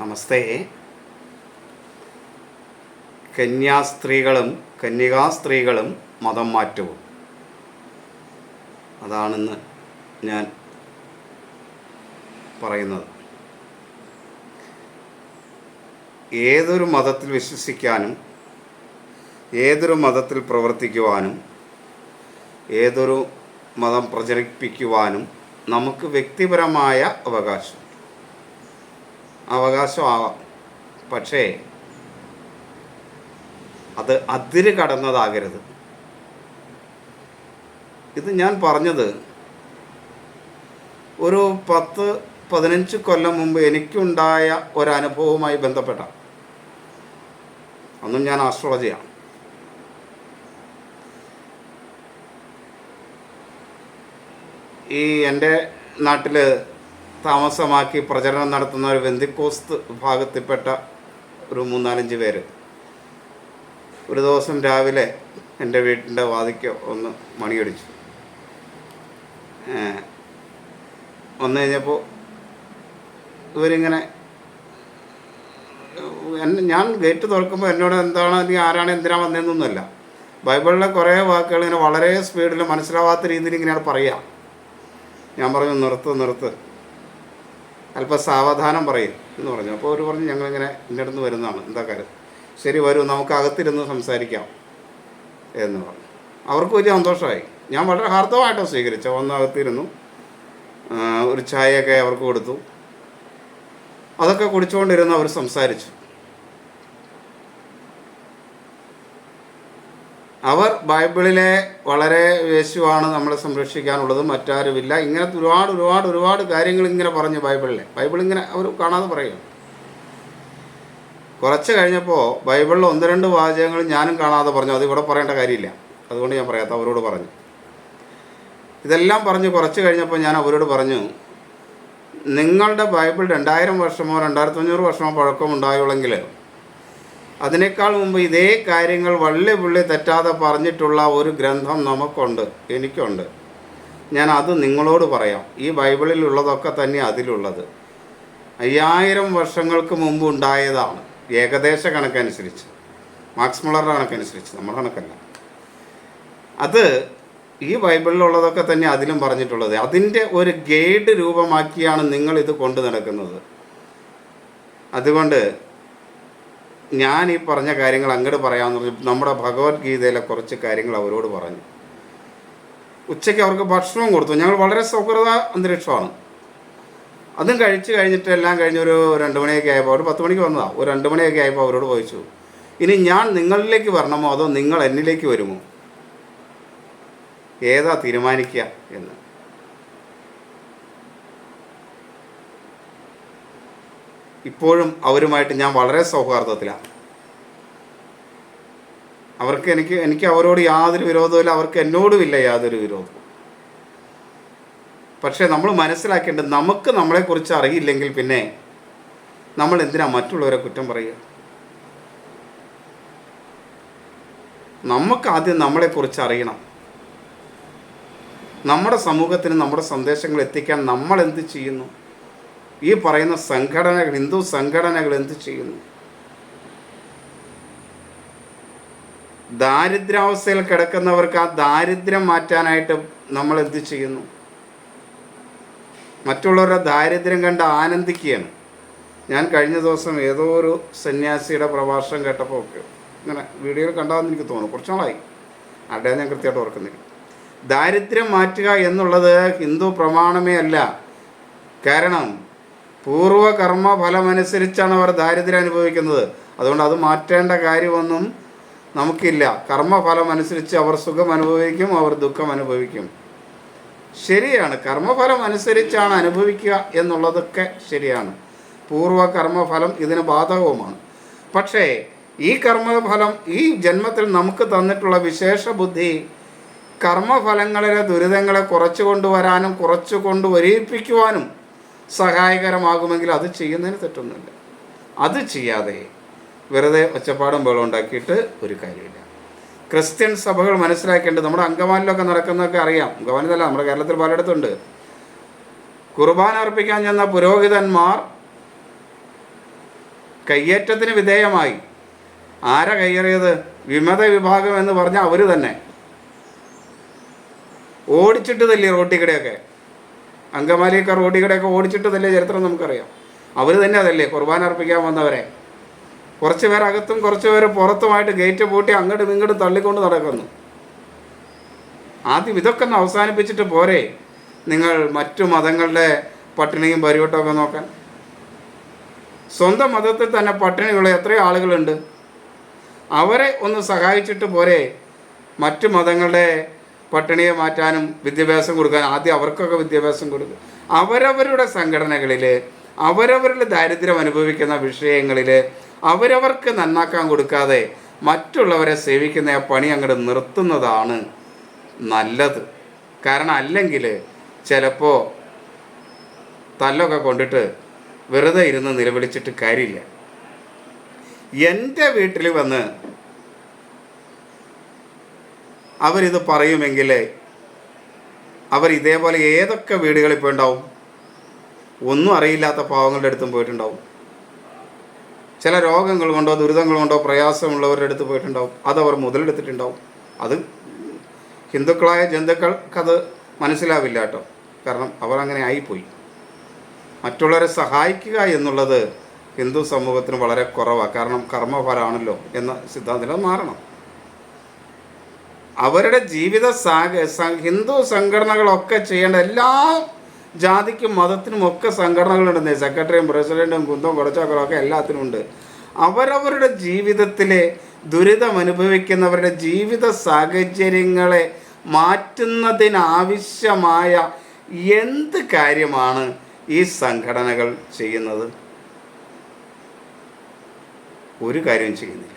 നമസ്തേ. കന്യാസ്ത്രീകളും മതം മാറ്റവും, അതാണെന്ന് ഞാൻ പറയുന്നത്. ഏതൊരു മതത്തിൽ വിശ്വസിക്കാനും ഏതൊരു മതത്തിൽ പ്രവർത്തിക്കുവാനും ഏതൊരു മതം പ്രചരിപ്പിക്കുവാനും നമുക്ക് വ്യക്തിപരമായ അവകാശമാവാം. പക്ഷേ അത് അതിര് കടന്നതാകരുത്. ഇത് ഞാൻ പറഞ്ഞത് ഒരു 10-15 കൊല്ലം മുമ്പ് എനിക്കുണ്ടായ ഒരനുഭവവുമായി ബന്ധപ്പെട്ട, അന്നും ഞാൻ ആസ്ട്രോളജിയാണ്. ഈ എൻ്റെ നാട്ടിൽ താമസമാക്കി പ്രചരണം നടത്തുന്ന ഒരു വെന്തിക്കോസ്ത് വിഭാഗത്തിൽപ്പെട്ട ഒരു 3-4 പേര് ഒരു ദിവസം രാവിലെ എൻ്റെ വീട്ടിൻ്റെ വാതിക്ക് ഒന്ന് മണിയടിച്ചു. വന്നു കഴിഞ്ഞപ്പോൾ ഇവരിങ്ങനെ, ഞാൻ ഗേറ്റ് തുറക്കുമ്പോൾ എന്നോട് എന്താണ്, നീ ആരാണ്, എന്തിനാണ് വന്നതെന്നൊന്നുമല്ല, ബൈബിളിലെ കുറേ വാക്കുകൾ ഇങ്ങനെ വളരെ സ്പീഡിൽ മനസ്സിലാവാത്ത രീതിയിൽ ഇങ്ങനെയാണ് പറയുക. ഞാൻ പറഞ്ഞു, നിർത്ത്, അല്പം സാവധാനം പറയും എന്ന് പറഞ്ഞു. അപ്പോൾ അവർ പറഞ്ഞു, ഞങ്ങളിങ്ങനെ എൻ്റെ അടുത്ത് വരുന്നതാണ്, എന്താ കാര്യം, ശരി വരൂ, നമുക്ക് അകത്തിരുന്ന് സംസാരിക്കാം എന്ന് പറഞ്ഞു. അവർക്ക് വലിയ സന്തോഷമായി. ഞാൻ വളരെ ഹാർദവമായിട്ടാണ് സ്വീകരിച്ചു. വന്ന് അകത്തിരുന്നു, ഒരു ചായയൊക്കെ അവർക്ക് കൊടുത്തു. അതൊക്കെ കുടിച്ചുകൊണ്ടിരുന്ന് അവർ സംസാരിച്ചു. അവർ ബൈബിളിലെ വളരെ യേശുവാണ് നമ്മളെ സംരക്ഷിക്കാനുള്ളത്, മറ്റാരുമില്ല, ഇങ്ങനത്തെ ഒരുപാട് കാര്യങ്ങൾ ഇങ്ങനെ പറഞ്ഞു. ബൈബിൾ ഇങ്ങനെ അവർ കാണാതെ പറയും. കുറച്ച് കഴിഞ്ഞപ്പോൾ ബൈബിളിൽ 1-2 വാചകങ്ങൾ ഞാനും കാണാതെ പറഞ്ഞു. അത് ഇവിടെ പറയേണ്ട കാര്യമില്ല, അതുകൊണ്ട് ഞാൻ പറയാത്ത അവരോട് പറഞ്ഞു. ഇതെല്ലാം പറഞ്ഞ് കുറച്ച് കഴിഞ്ഞപ്പോൾ ഞാൻ അവരോട് പറഞ്ഞു, നിങ്ങളുടെ ബൈബിൾ 2000 വർഷമോ 2500 വർഷമോ പഴക്കമുണ്ടായുള്ളെങ്കിൽ അതിനേക്കാൾ മുമ്പ് ഇതേ കാര്യങ്ങൾ വള്ളി തെറ്റാതെ പറഞ്ഞിട്ടുള്ള ഒരു ഗ്രന്ഥം നമുക്കുണ്ട്, എനിക്കുണ്ട്. ഞാൻ അത് നിങ്ങളോട് പറയാം. ഈ ബൈബിളിലുള്ളതൊക്കെ തന്നെ അതിലുള്ളത് 5000 വർഷങ്ങൾക്ക് മുമ്പ് ഉണ്ടായതാണ്, ഏകദേശ കണക്കനുസരിച്ച്, മാക്സ് മുള്ളറുടെ കണക്കനുസരിച്ച്, നമ്മുടെ കണക്കല്ല. അത് ഈ ബൈബിളിലുള്ളതൊക്കെ തന്നെ അതിലും പറഞ്ഞിട്ടുള്ളത്. അതിൻ്റെ ഒരു ഗൈഡ് രൂപമാക്കിയാണ് നിങ്ങളിത് കൊണ്ടു നടക്കുന്നത്. അതുകൊണ്ട് ഞാൻ ഈ പറഞ്ഞ കാര്യങ്ങൾ അങ്ങോട്ട് പറയാമെന്ന് പറഞ്ഞു. നമ്മുടെ ഭഗവത്ഗീതയിലെ കുറച്ച് കാര്യങ്ങൾ അവരോട് പറഞ്ഞു. ഉച്ചയ്ക്ക് അവർക്ക് ഭക്ഷണവും കൊടുത്തു. ഞങ്ങൾ വളരെ സൗഹൃദ അന്തരീക്ഷമാണ്. അതും കഴിഞ്ഞിട്ട് എല്ലാം കഴിഞ്ഞൊരു 2 മണിയൊക്കെ ആയപ്പോൾ, ഒരു 10 മണിക്ക് വന്നതാണ്, ഒരു 2 മണിയൊക്കെ ആയപ്പോൾ അവരോട് ചോദിച്ചു, ഇനി ഞാൻ നിങ്ങളിലേക്ക് വരണമോ അതോ നിങ്ങൾ എന്നിലേക്ക് വരുമോ, ഏതാ തീരുമാനിക്കുക എന്ന്. ഇപ്പോഴും അവരുമായിട്ട് ഞാൻ വളരെ സൗഹാർദ്ദത്തിലാണ്. എനിക്ക് അവരോട് യാതൊരു വിരോധമില്ല, അവർക്ക് എന്നോടുമില്ല യാതൊരു വിരോധവും. പക്ഷേ നമ്മൾ മനസ്സിലാക്കേണ്ടത്, നമുക്ക് നമ്മളെക്കുറിച്ച് അറിയില്ലെങ്കിൽ പിന്നെ നമ്മൾ എന്തിനാ മറ്റുള്ളവരെ കുറ്റം പറയുക? നമുക്ക് ആദ്യം നമ്മളെക്കുറിച്ച് അറിയണം. നമ്മുടെ സമൂഹത്തിന് നമ്മുടെ സന്ദേശങ്ങൾ എത്തിക്കാൻ നമ്മൾ എന്ത് ചെയ്യുന്നു? ഈ പറയുന്ന സംഘടനകൾ, ഹിന്ദു സംഘടനകൾ എന്ത് ചെയ്യുന്നു? ദാരിദ്ര്യാവസ്ഥയിൽ കിടക്കുന്നവർക്ക് ആ ദാരിദ്ര്യം മാറ്റാനായിട്ട് നമ്മൾ എന്ത് ചെയ്യുന്നു? മറ്റുള്ളവരുടെ ദാരിദ്ര്യം കണ്ട് ആനന്ദിക്കുകയാണ്. ഞാൻ കഴിഞ്ഞ ദിവസം ഏതോ ഒരു സന്യാസിയുടെ പ്രഭാഷണം കേട്ടപ്പോൾ ഒക്കെ ഇങ്ങനെ വീഡിയോയിൽ കണ്ടാതെന്ന് എനിക്ക് തോന്നുന്നു, കുറച്ച് നാളായി, അവിടെ ഞാൻ കൃത്യമായിട്ട് ഓർക്കുന്നില്ല. ദാരിദ്ര്യം മാറ്റുക എന്നുള്ളത് ഹിന്ദു പ്രമാണമേ അല്ല. കാരണം പൂർവ്വകർമ്മ ഫലമനുസരിച്ചാണ് അവർ ദാരിദ്ര്യം അനുഭവിക്കുന്നത്. അതുകൊണ്ട് അത് മാറ്റേണ്ട കാര്യമൊന്നും നമുക്കില്ല. കർമ്മഫലം അനുസരിച്ച് അവർ സുഖം അനുഭവിക്കും, അവർ ദുഃഖം അനുഭവിക്കും. ശരിയാണ്, കർമ്മഫലം അനുസരിച്ചാണ് അനുഭവിക്കുക എന്നുള്ളതൊക്കെ ശരിയാണ്. പൂർവ്വകർമ്മഫലം ഇതിന് ബാധകവുമാണ്. പക്ഷേ ഈ കർമ്മഫലം, ഈ ജന്മത്തിൽ നമുക്ക് തന്നിട്ടുള്ള വിശേഷ ബുദ്ധി കർമ്മഫലങ്ങളിലെ ദുരിതങ്ങളെ കുറച്ചു കൊണ്ടുവരാനും കുറച്ചു കൊണ്ടുവരിപ്പിക്കുവാനും സഹായകരമാകുമെങ്കിൽ അത് ചെയ്യുന്നതിന് തെറ്റൊന്നുമില്ല. അത് ചെയ്യാതെ വെറുതെ ഒച്ചപ്പാടും ബഹളം ഉണ്ടാക്കിയിട്ട് ഒരു കാര്യമില്ല. ക്രിസ്ത്യൻ സഭകൾ മനസ്സിലാക്കേണ്ടത്, നമ്മുടെ അങ്കമാലിലൊക്കെ നടക്കുന്നതൊക്കെ അറിയാം, അങ്കമാലിലല്ല, നമ്മുടെ കേരളത്തിൽ പലയിടത്തുണ്ട്. കുർബാന അർപ്പിക്കാൻ ചെന്ന പുരോഹിതന്മാർ കയ്യേറ്റത്തിന് വിധേയമായി. ആരാ കയ്യേറിയത്? വിമത വിഭാഗം എന്ന് പറഞ്ഞാൽ അവർ തന്നെ ഓടിച്ചിട്ട് തല്ലേ റോട്ടിക്കടയൊക്കെ. അങ്കമാലിയൊക്കെ റോട്ടിക്കടയൊക്കെ ഓടിച്ചിട്ട് തല്ലേ ചരിത്രം നമുക്കറിയാം. അവർ തന്നെ അതല്ലേ കുർബാന അർപ്പിക്കാൻ വന്നവരെ. കുറച്ച് പേർ അകത്തും കുറച്ച് പേര് പുറത്തുമായിട്ട് ഗേറ്റ് പൂട്ടി അങ്ങോട്ടും ഇങ്ങോട്ടും തള്ളിക്കൊണ്ട് നടക്കുന്നു. ആദ്യം ഇതൊക്കെ ഒന്ന് അവസാനിപ്പിച്ചിട്ട് പോരെ നിങ്ങൾ മറ്റു മതങ്ങളുടെ പട്ടിണിയും പരിവട്ടമൊക്കെ നോക്കാൻ? സ്വന്തം മതത്തിൽ തന്നെ പട്ടിണിയുള്ള എത്രയോ ആളുകളുണ്ട്. അവരെ ഒന്ന് സഹായിച്ചിട്ട് പോരെ മറ്റു മതങ്ങളുടെ പട്ടിണിയെ മാറ്റാനും വിദ്യാഭ്യാസം കൊടുക്കാനും? ആദ്യം അവർക്കൊക്കെ വിദ്യാഭ്യാസം കൊടുക്കുക. അവരവരുടെ സംഘടനകളിൽ അവരവരുടെ ദാരിദ്ര്യം അനുഭവിക്കുന്ന വിഷയങ്ങളിൽ അവരവർക്ക് നന്നാക്കാൻ കൊടുക്കാതെ മറ്റുള്ളവരെ സേവിക്കുന്ന ആ പണി അങ്ങോട്ട് നിർത്തുന്നതാണ് നല്ലത്. കാരണം അല്ലെങ്കിൽ ചിലപ്പോൾ തല്ലൊക്കെ കൊണ്ടിട്ട് വെറുതെ ഇരുന്ന് നിലവിളിച്ചിട്ട് കാര്യമില്ല. എൻ്റെ വീട്ടിൽ വന്ന് അവരിത് പറയുമെങ്കിൽ അവർ ഇതേപോലെ ഏതൊക്കെ വീടുകളിൽ പോയിട്ടുണ്ടാവും? ഒന്നും അറിയില്ലാത്ത പാവങ്ങളുടെ അടുത്തും പോയിട്ടുണ്ടാവും. ചില രോഗങ്ങൾ കൊണ്ടോ ദുരിതങ്ങൾ കൊണ്ടോ പ്രയാസമുള്ളവരുടെ അടുത്ത് പോയിട്ടുണ്ടാവും. അതവർ മുതലെടുത്തിട്ടുണ്ടാവും. അത് ഹിന്ദുക്കളായ ജന്തുക്കൾക്കത് മനസ്സിലാവില്ല കേട്ടോ. കാരണം അവർ അങ്ങനെ ആയിപ്പോയി. മറ്റുള്ളവരെ സഹായിക്കുക എന്നുള്ളത് ഹിന്ദു സമൂഹത്തിന് വളരെ കുറവാണ്. കാരണം കർമ്മഫലമാണല്ലോ എന്ന സിദ്ധാന്തം മാറണം. അവരുടെ ജീവിത ഹിന്ദു സംഘടനകളൊക്കെ ചെയ്യേണ്ട എല്ലാ ജാതിക്കും മതത്തിനും ഒക്കെ സംഘടനകളുണ്ടെന്നേ. സെക്രട്ടറിയും പ്രസിഡൻറ്റും കുന്തവും കുറച്ചൊക്കെ എല്ലാത്തിനും ഉണ്ട്. അവരവരുടെ ജീവിതത്തിലെ ദുരിതം അനുഭവിക്കുന്നവരുടെ ജീവിത സാഹചര്യങ്ങളെ മാറ്റുന്നതിനാവശ്യമായ എന്ത് കാര്യമാണ് ഈ സംഘടനകൾ ചെയ്യുന്നത്? ഒരു കാര്യവും ചെയ്യുന്നില്ല.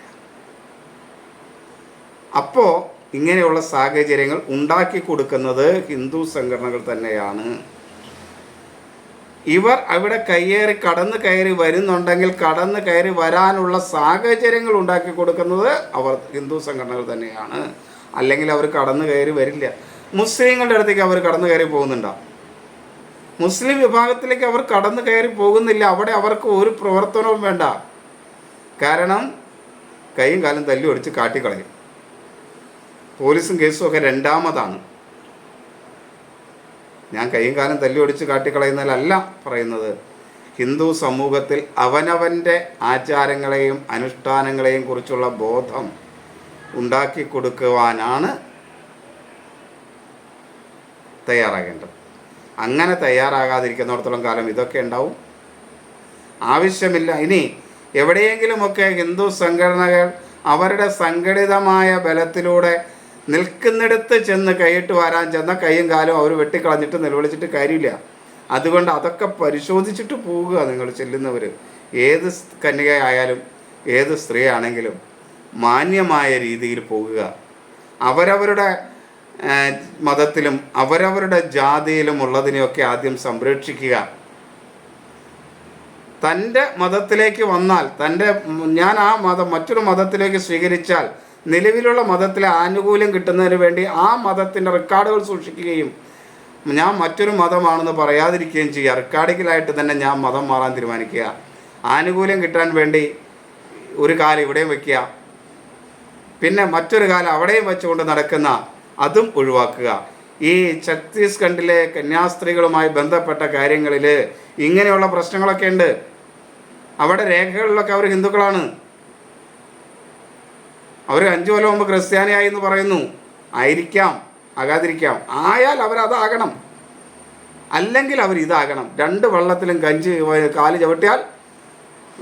അപ്പോൾ ഇങ്ങനെയുള്ള സാഹചര്യങ്ങൾ ഉണ്ടാക്കി കൊടുക്കുന്നത് ഹിന്ദു സംഘടനകൾ തന്നെയാണ്. ഇവർ അവിടെ കടന്നു കയറി വരുന്നുണ്ടെങ്കിൽ കടന്നു കയറി വരാനുള്ള സാഹചര്യങ്ങൾ ഉണ്ടാക്കി കൊടുക്കുന്നത് അവർ ഹിന്ദു സംഘടനകൾ തന്നെയാണ്. അല്ലെങ്കിൽ അവർ കടന്നു കയറി വരില്ല. മുസ്ലിങ്ങളുടെ അടുത്തേക്ക് അവർ കടന്നു കയറി പോകുന്നുണ്ടോ? മുസ്ലിം വിഭാഗത്തിലേക്ക് അവർ കടന്നു കയറി പോകുന്നില്ല. അവിടെ അവർക്ക് ഒരു പ്രവർത്തനവും വേണ്ട. കാരണം കൈയും കാലും തല്ലി ഒടിച്ച് കാട്ടിക്കളയും. പോലീസും കേസും ഒക്കെ രണ്ടാമതാണ്. ഞാൻ കൈയും കാലം തല്ലി ഒടിച്ച് കാട്ടിക്കളയുന്നതിലല്ല പറയുന്നത്. ഹിന്ദു സമൂഹത്തിൽ അവനവൻ്റെ ആചാരങ്ങളെയും അനുഷ്ഠാനങ്ങളെയും കുറിച്ചുള്ള ബോധം ഉണ്ടാക്കി കൊടുക്കുവാനാണ് തയ്യാറാകേണ്ടത്. അങ്ങനെ തയ്യാറാകാതിരിക്കുന്നിടത്തോളം കാലം ഇതൊക്കെ ഉണ്ടാവും. ആവശ്യമില്ല. ഇനി എവിടെയെങ്കിലുമൊക്കെ ഹിന്ദു സംഘടനകൾ അവരുടെ സംഘടിതമായ ബലത്തിലൂടെ നിൽക്കുന്നിടത്ത് ചെന്ന് കൈയിട്ട് വരാൻ ചെന്ന കൈയും കാലും അവർ വെട്ടിക്കളഞ്ഞിട്ട് നിലവിളിച്ചിട്ട് കാര്യമില്ല. അതുകൊണ്ട് അതൊക്കെ പരിശോധിച്ചിട്ട് പോവുക. നിങ്ങൾ ചെല്ലുന്നവർ ഏത് കന്യകയായാലും ഏത് സ്ത്രീ ആണെങ്കിലും മാന്യമായ രീതിയിൽ പോകുക. അവരവരുടെ മതത്തിലും അവരവരുടെ ജാതിയിലും ഉള്ളതിനെയൊക്കെ ആദ്യം സംരക്ഷിക്കുക. തൻ്റെ മതത്തിലേക്ക് വന്നാൽ ഞാൻ ആ മതം മറ്റൊരു മതത്തിലേക്ക് സ്വീകരിച്ചാൽ നിലവിലുള്ള മതത്തിലെ ആനുകൂല്യം കിട്ടുന്നതിന് വേണ്ടി ആ മതത്തിൻ്റെ റെക്കോർഡുകൾ സൂക്ഷിക്കുകയും ഞാൻ മറ്റൊരു മതമാണെന്ന് പറയാതിരിക്കുകയും ചെയ്യുക. റെക്കോർഡിക്കലായിട്ട് തന്നെ ഞാൻ മതം മാറാൻ തീരുമാനിക്കുക. ആനുകൂല്യം കിട്ടാൻ വേണ്ടി ഒരു കാലം ഇവിടെയും വയ്ക്കുക, പിന്നെ മറ്റൊരു കാലം അവിടെയും വെച്ചുകൊണ്ട് നടക്കുന്ന അതും ഒഴിവാക്കുക. ഈ ഛത്തീസ്ഗഡിലെ കന്യാസ്ത്രീകളുമായി ബന്ധപ്പെട്ട കാര്യങ്ങളിൽ ഇങ്ങനെയുള്ള പ്രശ്നങ്ങളൊക്കെ ഉണ്ട്. അവിടെ രേഖകളിലൊക്കെ അവർ ഹിന്ദുക്കളാണ്. അവർ 5 കൊല്ലം മുമ്പ് ക്രിസ്ത്യാനിയായി എന്ന് പറയുന്നു. ആയിരിക്കാം, ആകാതിരിക്കാം. ആയാൽ അവരതാകണം, അല്ലെങ്കിൽ അവർ ഇതാകണം. 2 വെള്ളത്തിലും കാല് ചവിട്ടിയാൽ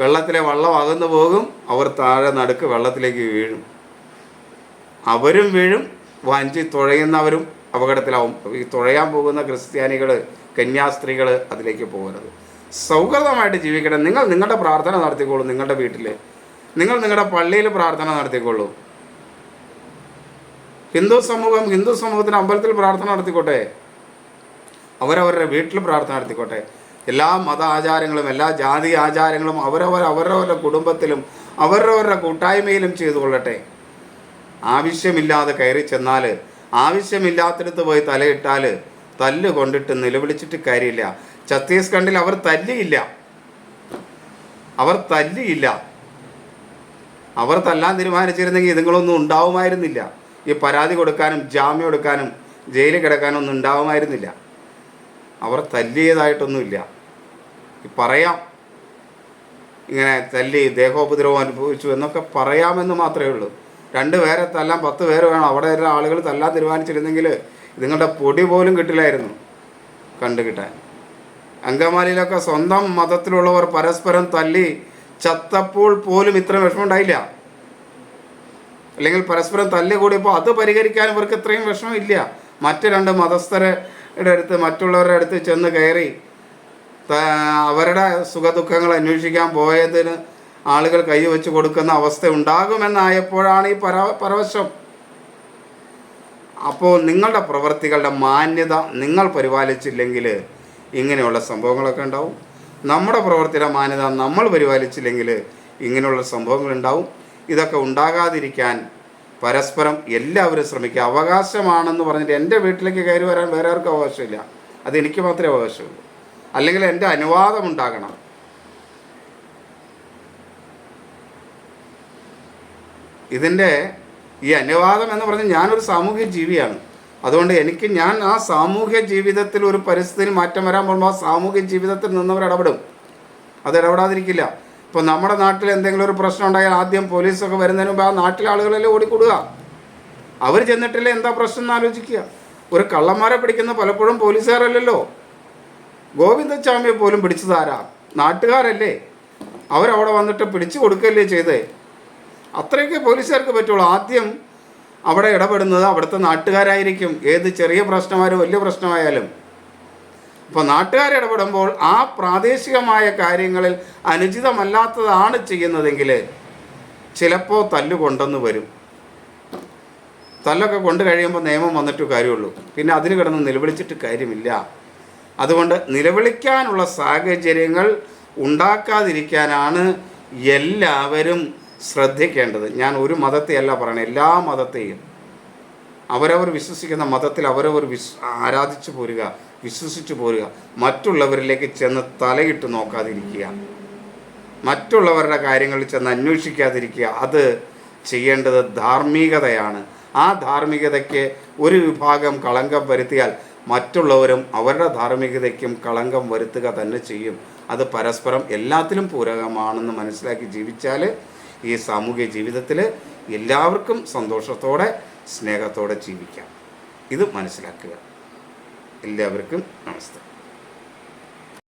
വെള്ളത്തിലെ വെള്ളം അകന്നു പോകും. അവർ താഴെ നടുക്ക് വെള്ളത്തിലേക്ക് വീഴും. അവരും വീഴും, വഞ്ചി തുഴയുന്നവരും അപകടത്തിലാവും. ഈ തുഴയാൻ പോകുന്ന ക്രിസ്ത്യാനികൾ കന്യാസ്ത്രീകൾ അതിലേക്ക് പോകരുത്. സൗഹൃദമായിട്ട് ജീവിക്കണം. നിങ്ങൾ നിങ്ങളുടെ പ്രാർത്ഥന നടത്തിക്കോളൂ. നിങ്ങളുടെ വീട്ടിൽ നിങ്ങൾ നിങ്ങളുടെ പള്ളിയിൽ പ്രാർത്ഥന നടത്തിക്കോളൂ. ഹിന്ദു സമൂഹത്തിന് അമ്പലത്തിൽ പ്രാർത്ഥന നടത്തിക്കോട്ടെ, അവരവരുടെ വീട്ടിൽ പ്രാർത്ഥന നടത്തിക്കോട്ടെ. എല്ലാ മത ആചാരങ്ങളും എല്ലാ ജാതി ആചാരങ്ങളും അവരവരുടെ കുടുംബത്തിലും അവരവരുടെ കൂട്ടായ്മയിലും ചെയ്തു കൊള്ളട്ടെ. ആവശ്യമില്ലാതെ കയറി ചെന്നാൽ, ആവശ്യമില്ലാത്തിടത്ത് പോയി തലയിട്ടാൽ തല്ല് കൊണ്ടിട്ട് നിലവിളിച്ചിട്ട് കാര്യമില്ല. ഛത്തീസ്ഗഡിൽ അവർ തല്ലിയില്ല. അവർ തല്ലിയില്ല. അവർ തല്ലാൻ തീരുമാനിച്ചിരുന്നെങ്കിൽ ഇതുങ്ങളൊന്നും ഉണ്ടാവുമായിരുന്നില്ല. ഈ പരാതി കൊടുക്കാനും ജാമ്യം എടുക്കാനും ജയിലിൽ കിടക്കാനും ഒന്നും ഉണ്ടാവുമായിരുന്നില്ല. അവർ തല്ലിയതായിട്ടൊന്നുമില്ല. പറയാം ഇങ്ങനെ തല്ലി ദേഹോപദ്രവം അനുഭവിച്ചു എന്നൊക്കെ പറയാമെന്ന് മാത്രമേ ഉള്ളൂ. 2 പേരെ തല്ലാൻ 10 പേര് വേണം. അവിടെ ഉള്ള ആളുകൾ തല്ലാൻ തീരുമാനിച്ചിരുന്നെങ്കിൽ ഇതുങ്ങളുടെ പൊടി പോലും കിട്ടില്ലായിരുന്നു കിട്ടാൻ. അങ്കമാലിയിലൊക്കെ സ്വന്തം മതത്തിലുള്ളവർ പരസ്പരം തല്ലി ചത്തപ്പോൾ പോലും ഇത്ര വിഷമം ഉണ്ടായില്ല. അല്ലെങ്കിൽ പരസ്പരം തല്ലി കൂടിയപ്പോൾ അത് പരിഹരിക്കാൻ ഇവർക്ക് ഇത്രയും വിഷമം ഇല്ല. മറ്റ് 2 മതസ്ഥരുടെ അടുത്ത് മറ്റുള്ളവരുടെ അടുത്ത് ചെന്ന് കയറി അവരുടെ സുഖദുഃഖങ്ങൾ അന്വേഷിക്കാൻ പോയതിന് ആളുകൾ കൈവച്ച് കൊടുക്കുന്ന അവസ്ഥ ഉണ്ടാകുമെന്നായപ്പോഴാണ് ഈ പരവശം. അപ്പോൾ നിങ്ങളുടെ പ്രവൃത്തികളുടെ മാന്യത നിങ്ങൾ പരിപാലിച്ചില്ലെങ്കിൽ ഇങ്ങനെയുള്ള സംഭവങ്ങളൊക്കെ ഉണ്ടാവും. നമ്മുടെ പ്രവൃത്തിയുടെ മാന്യത നമ്മൾ പരിപാലിച്ചില്ലെങ്കിൽ ഇങ്ങനെയുള്ള സംഭവങ്ങളുണ്ടാവും. ഇതൊക്കെ ഉണ്ടാകാതിരിക്കാൻ പരസ്പരം എല്ലാവരും ശ്രമിക്കുക. അവകാശമാണെന്ന് പറഞ്ഞിട്ട് എൻ്റെ വീട്ടിലേക്ക് കയറി വരാൻ വേറെ ആർക്കും അവകാശമില്ല. അതെനിക്ക് മാത്രമേ അവകാശമുള്ളൂ. അല്ലെങ്കിൽ എൻ്റെ അനുവാദം ഉണ്ടാകണം. ഇതിൻ്റെ ഈ അനുവാദം എന്ന് പറഞ്ഞാൽ ഞാനൊരു സാമൂഹ്യ ജീവിയാണ്. അതുകൊണ്ട് ഞാൻ ആ സാമൂഹ്യ ജീവിതത്തിൽ ഒരു പരിസ്ഥിതി മാറ്റം വരാൻ പോകുമ്പോൾ ആ സാമൂഹ്യ ജീവിതത്തിൽ നിന്നവർ ഇടപെടും. അത് ഇടപെടാതിരിക്കില്ല. ഇപ്പോൾ നമ്മുടെ നാട്ടിൽ എന്തെങ്കിലും ഒരു പ്രശ്നം ഉണ്ടായാൽ ആദ്യം പോലീസൊക്കെ വരുന്നതിന് മുമ്പ് ആ നാട്ടിലെ ആളുകളെല്ലാം ഓടിക്കൂടുക. അവർ ചെന്നിട്ടില്ലേ എന്താ പ്രശ്നം എന്ന് ആലോചിക്കുക. ഒരു കള്ളന്മാരെ പിടിക്കുന്ന പലപ്പോഴും പോലീസുകാരല്ലല്ലോ. ഗോവിന്ദച്ചാമിയെ പോലും പിടിച്ചതാരാ? നാട്ടുകാരല്ലേ. അവരവിടെ വന്നിട്ട് പിടിച്ചു കൊടുക്കുകയല്ലേ ചെയ്തേ. അത്രയൊക്കെ പോലീസുകാർക്ക് പറ്റുള്ളൂ. ആദ്യം അവിടെ ഇടപെടുന്നത് അവിടുത്തെ നാട്ടുകാരായിരിക്കും. ഏത് ചെറിയ പ്രശ്നമായാലും വലിയ പ്രശ്നമായാലും. ഇപ്പോൾ നാട്ടുകാരിടപെടുമ്പോൾ ആ പ്രാദേശികമായ കാര്യങ്ങളിൽ അനുചിതമല്ലാത്തതാണ് ചെയ്യുന്നതെങ്കിൽ ചിലപ്പോൾ തല്ലുകൊണ്ടെന്ന് വരും. തല്ലൊക്കെ കൊണ്ട് കഴിയുമ്പോൾ നിയമം വന്നിട്ട് കാര്യമുള്ളൂ. പിന്നെ അതിന് കിടന്ന് നിലവിളിച്ചിട്ട് കാര്യമില്ല. അതുകൊണ്ട് നിലവിളിക്കാനുള്ള സാഹചര്യങ്ങൾ ഉണ്ടാക്കാതിരിക്കാനാണ് എല്ലാവരും ശ്രദ്ധിക്കേണ്ടത്. ഞാൻ ഒരു മതത്തെയല്ല പറയണത്, എല്ലാ മതത്തെയും. അവരവർ വിശ്വസിക്കുന്ന മതത്തിൽ അവരവർ ആരാധിച്ചു പോരുക, വിശ്വസിച്ചു പോരുക. മറ്റുള്ളവരിലേക്ക് ചെന്ന് തലയിട്ട് നോക്കാതിരിക്കുക, മറ്റുള്ളവരുടെ കാര്യങ്ങളിൽ ചെന്ന് അന്വേഷിക്കാതിരിക്കുക. അത് ചെയ്യേണ്ടത് ധാർമ്മികതയാണ്. ആ ധാർമ്മികതയ്ക്ക് ഒരു വിഭാഗം കളങ്കം വരുത്തിയാൽ മറ്റുള്ളവരും അവരുടെ ധാർമ്മികതയ്ക്കും കളങ്കം വരുത്തുക തന്നെ ചെയ്യും. അത് പരസ്പരം എല്ലാത്തിലും പൂരകമാണെന്ന് മനസ്സിലാക്കി ജീവിച്ചാൽ ഈ സാമൂഹിക ജീവിതത്തിൽ എല്ലാവർക്കും സന്തോഷത്തോടെ സ്നേഹത്തോടെ ജീവിക്കാം. ഇത് മനസ്സിലാക്കുക. എല്ലാവർക്കും നമസ്തേ.